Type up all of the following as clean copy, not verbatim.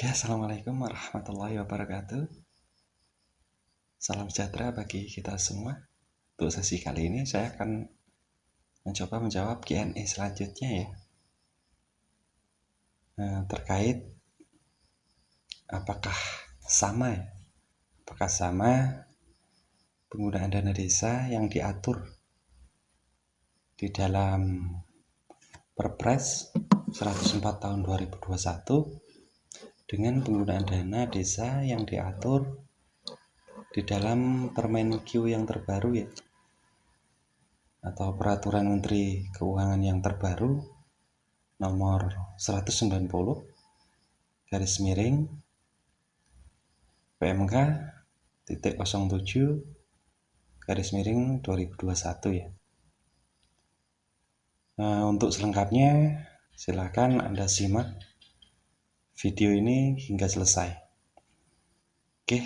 Oke, Assalamualaikum warahmatullahi wabarakatuh. Salam sejahtera bagi kita semua. Untuk sesi kali ini saya akan mencoba menjawab Q&A selanjutnya ya. Terkait apakah sama penggunaan dana desa yang diatur di dalam Perpres 104 tahun 2021 dengan penggunaan dana desa yang diatur di dalam Permenq yang terbaru ya, atau Peraturan Menteri Keuangan yang terbaru nomor 190 garis miring PMK titik 07 garis miring 2021 ya. Untuk selengkapnya silakan Anda simak video ini hingga selesai. Oke,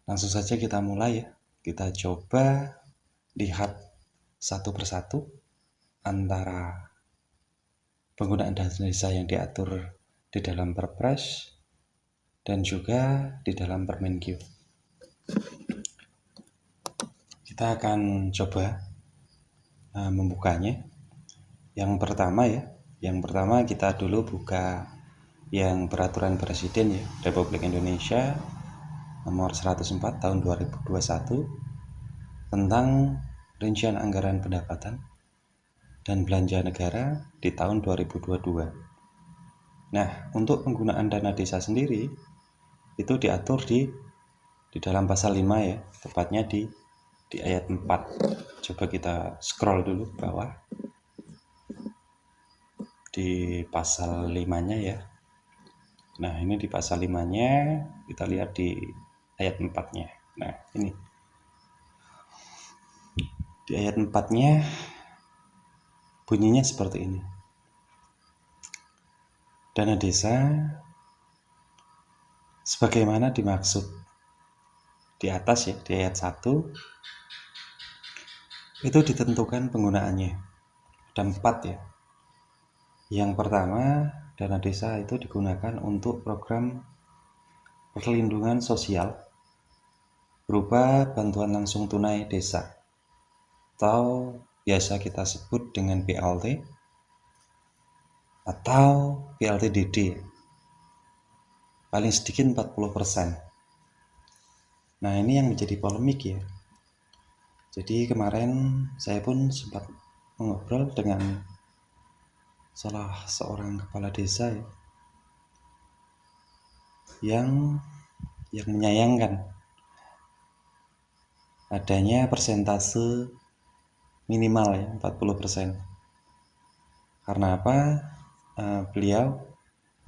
langsung saja kita mulai ya. Kita coba lihat satu persatu antara penggunaan dana desa yang diatur di dalam Perpres dan juga di dalam Permenq. Kita akan coba membukanya. Yang pertama kita dulu buka yang Peraturan Presiden ya, Republik Indonesia nomor 104 tahun 2021 tentang rincian anggaran pendapatan dan belanja negara di tahun 2022. Nah, untuk penggunaan dana desa sendiri itu diatur di dalam pasal 5 ya, tepatnya di ayat 4. Coba kita scroll dulu ke bawah. Di pasal 5-nya ya. Nah, ini di pasal 5-nya kita lihat di ayat 4-nya. Nah, ini. Di ayat 4-nya bunyinya seperti ini. Dana desa sebagaimana dimaksud di atas ya, di ayat 1 itu ditentukan penggunaannya. Ada 4 ya. Yang pertama, dana desa itu digunakan untuk program perlindungan sosial berupa bantuan langsung tunai desa atau biasa kita sebut dengan BLT atau BLT-DD, paling sedikit 40%. Nah, ini yang menjadi polemik ya. Jadi kemarin saya pun sempat mengobrol dengan salah seorang kepala desa ya, yang menyayangkan adanya persentase minimal ya, 40%. Karena apa? Beliau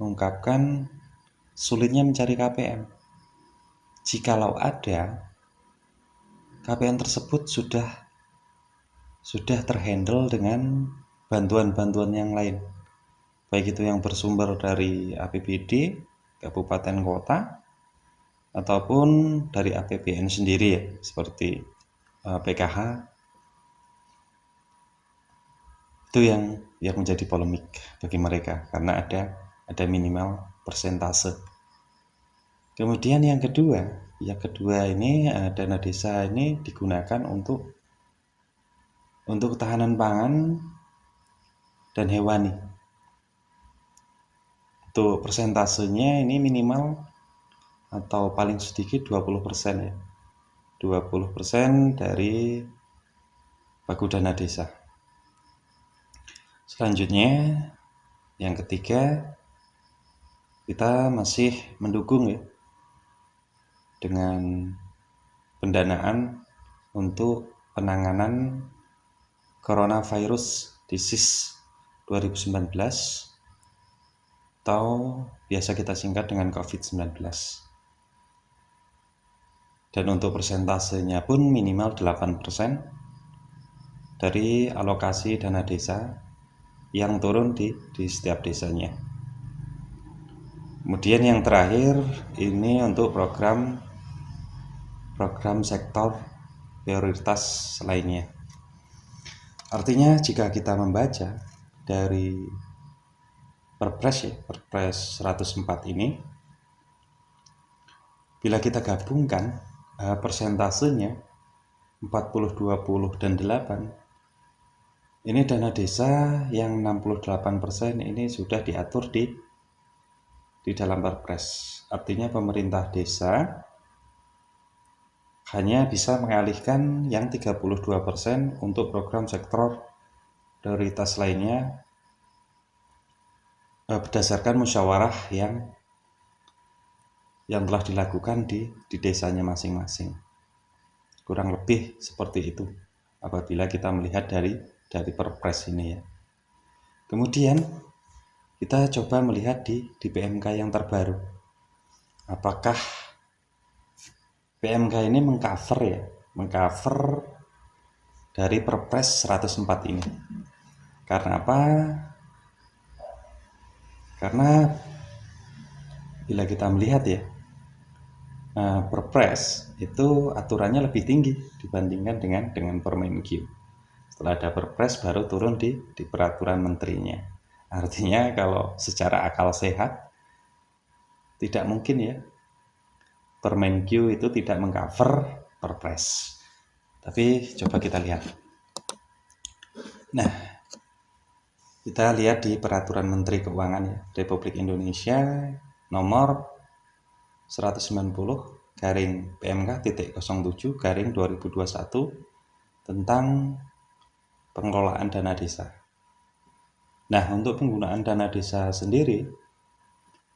mengungkapkan sulitnya mencari KPM. Jikalau ada, KPM tersebut sudah terhandle dengan bantuan-bantuan yang lain, baik itu yang bersumber dari APBD kabupaten kota ataupun dari APBN sendiri ya, seperti PKH. Itu yang menjadi polemik bagi mereka karena ada minimal persentase. Kemudian yang kedua ini dana desa ini digunakan untuk ketahanan pangan dan hewani. Untuk persentasenya ini minimal atau paling sedikit 20% ya. 20% dari baku dana desa. Selanjutnya yang ketiga, kita masih mendukung ya dengan pendanaan untuk penanganan coronavirus disease 2019 atau biasa kita singkat dengan COVID-19. Dan untuk persentasenya pun minimal 8% dari alokasi dana desa yang turun di setiap desanya. Kemudian yang terakhir ini untuk program sektor prioritas lainnya. Artinya jika kita membaca dari Perpres ya, Perpres 104 ini, bila kita gabungkan persentasenya 40, 20, dan 8, ini dana desa yang 68% ini sudah diatur di dalam Perpres. Artinya pemerintah desa hanya bisa mengalihkan yang 32% untuk program sektor prioritas lainnya berdasarkan musyawarah yang telah dilakukan di desanya masing-masing. Kurang lebih seperti itu apabila kita melihat dari Perpres ini ya. Kemudian kita coba melihat di PMK yang terbaru. Apakah PMK ini mengcover dari Perpres 104 ini? Karena apa? Karena bila kita melihat ya, Perpres itu aturannya lebih tinggi dibandingkan dengan Permenkyu. Setelah ada Perpres baru turun di peraturan menterinya. Artinya kalau secara akal sehat tidak mungkin ya Permenkyu itu tidak mengcover Perpres. Tapi coba kita lihat. Nah, kita lihat di Peraturan Menteri Keuangan ya, Republik Indonesia nomor 190 garing PMK.07 2021 tentang pengelolaan dana desa. Nah, untuk penggunaan dana desa sendiri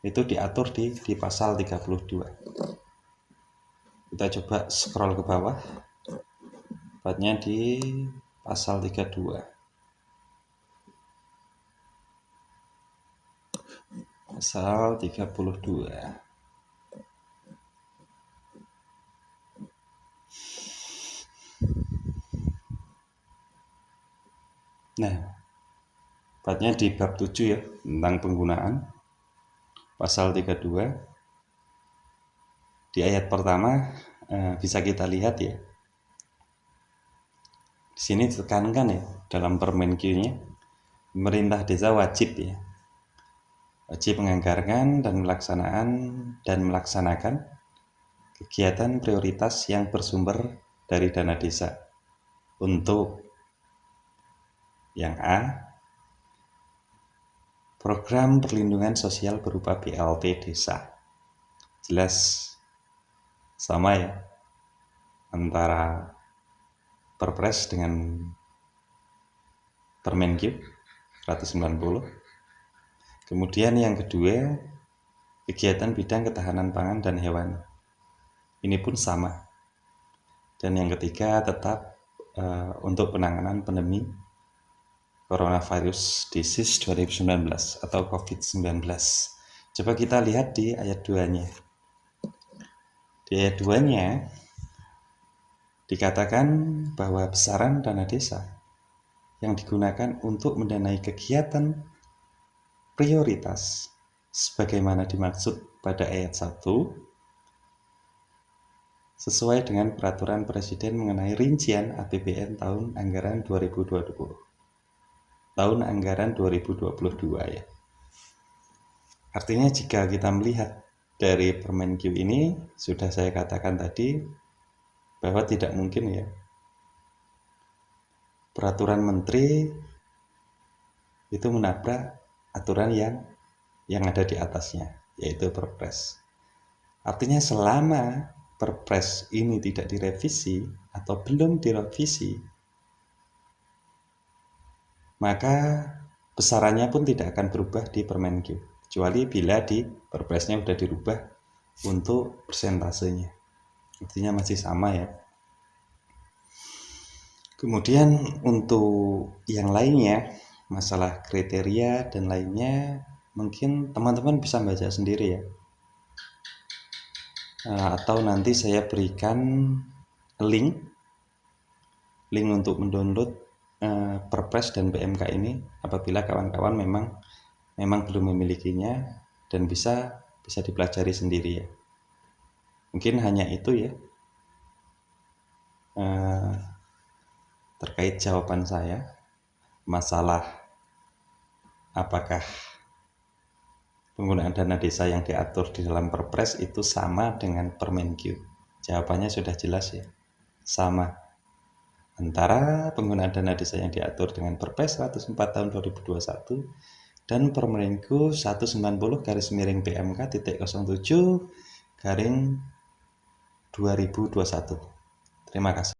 itu diatur di pasal 32. Kita coba scroll ke bawah, tepatnya di pasal 32. Pasal 32. Nah, tepatnya di bab 7 ya, tentang penggunaan pasal 32. Di ayat pertama bisa kita lihat ya. Di sini ditekankan ya dalam Permenkyu-nya, pemerintah desa wajib menganggarkan dan melaksanakan kegiatan prioritas yang bersumber dari dana desa untuk yang A, program perlindungan sosial berupa BLT desa. Jelas sama ya antara Perpres dengan Permenkyu 190. Kemudian yang kedua, kegiatan bidang ketahanan pangan dan hewan. Ini pun sama. Dan yang ketiga tetap untuk penanganan pandemi Coronavirus Disease 2019 atau COVID-19. Coba kita lihat di ayat 2-nya. Di ayat 2-nya dikatakan bahwa besaran dana desa yang digunakan untuk mendanai kegiatan prioritas sebagaimana dimaksud pada ayat 1 sesuai dengan peraturan Presiden mengenai rincian APBN tahun anggaran 2020. Tahun anggaran 2022 ya. Artinya jika kita melihat dari Permenkyu ini, sudah saya katakan tadi bahwa tidak mungkin ya peraturan menteri itu menabrak aturan yang ada di atasnya, yaitu Perpres. Artinya selama Perpres ini tidak direvisi atau belum direvisi, maka besarannya pun tidak akan berubah di Permenkyu, kecuali bila di Perpresnya sudah dirubah untuk persentasenya. Artinya masih sama ya. Kemudian untuk yang lainnya, masalah kriteria dan lainnya, mungkin teman-teman bisa baca sendiri ya. Atau nanti saya berikan link untuk mendownload Perpres dan PMK ini apabila kawan-kawan memang belum memilikinya dan bisa dipelajari sendiri ya. Mungkin hanya itu ya terkait jawaban saya masalah apakah penggunaan dana desa yang diatur di dalam Perpres itu sama dengan Permenkyu? Jawabannya sudah jelas ya, sama. Antara penggunaan dana desa yang diatur dengan Perpres 104 tahun 2021 dan Permenkyu 190/PMK.07/2021. Terima kasih.